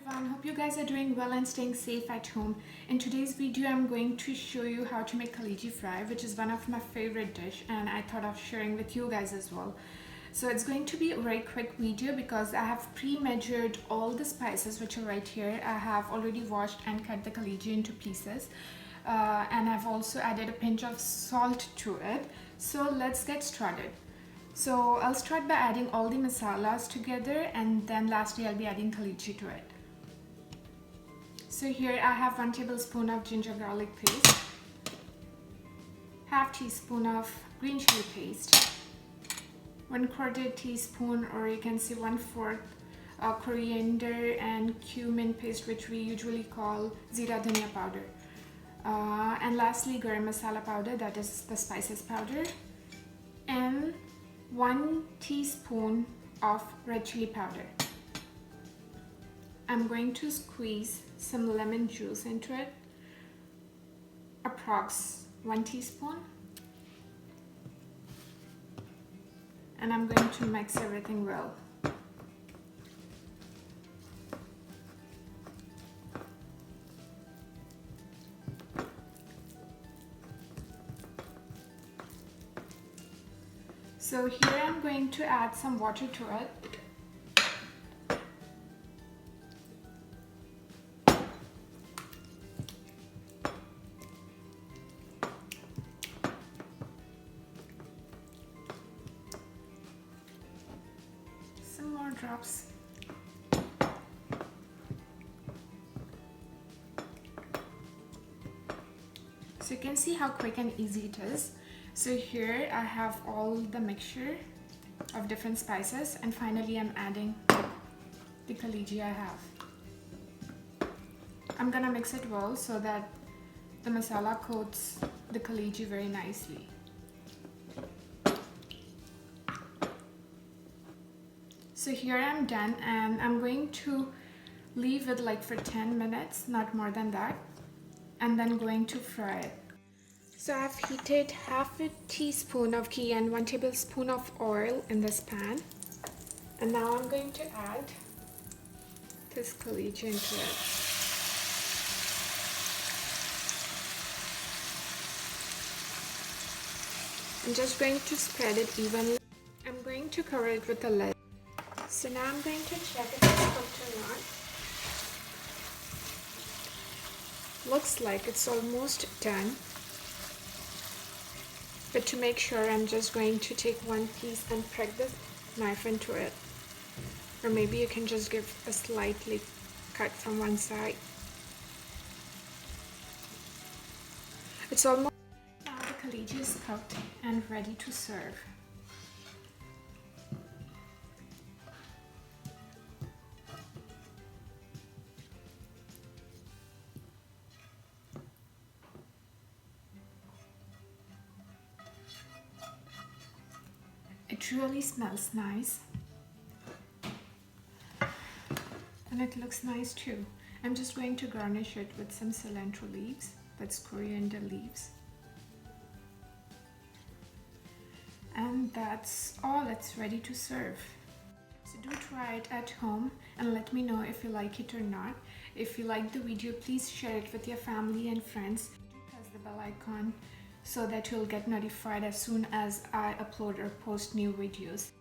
everyone, hope you guys are doing well and staying safe at home. In today's video I'm going to show you how to make Kaleji Fry, which is one of my favorite dish, and I thought of sharing with you guys as well. So it's going to be a very quick video because I have pre-measured all the spices which are right here. I have already washed and cut the Kaleji into pieces, and I've also added a pinch of salt to it. So let's get started. So I'll start by adding all the masalas together, and then lastly I'll be adding Kaleji to it. So here I have 1 tablespoon of ginger garlic paste, half teaspoon of green chili paste, 1/4 teaspoon, or you can say 1/4 coriander and cumin paste, which we usually call Zeera-dhaniya powder, and lastly Garam Masala powder, that is the spices powder, and 1 teaspoon of red chili powder. I'm going to squeeze some lemon juice into it, approx 1 teaspoon, and I'm going to mix everything well. So here I'm going to add some water to it. Some more drops. So you can see how quick and easy it is. So here I have all the mixture of different spices, and finally I'm adding the Kaleji I have. I'm gonna mix it well so that the masala coats the Kaleji very nicely. So here I'm done, and I'm going to leave it like for 10 minutes, not more than that, and then going to fry it. So I've heated half a teaspoon of ghee and 1 tablespoon of oil in this pan, and now I'm going to add this Kaleji into it. I'm just going to spread it evenly. I'm going to cover it with a lid. So now I'm going to check if it's cooked or not. Looks like it's almost done. But to make sure, I'm just going to take one piece and prick the knife into it. Or maybe you can just give a slightly cut from one side. It's almost... Now the Kaleji is cooked and ready to serve. It really smells nice, and it looks nice too. I'm just going to garnish it with some cilantro leaves, that's coriander leaves. And that's all, it's ready to serve. So do try it at home and let me know if you like it or not. If you like the video, please share it with your family and friends. Do press the bell icon so that you'll get notified as soon as I upload or post new videos.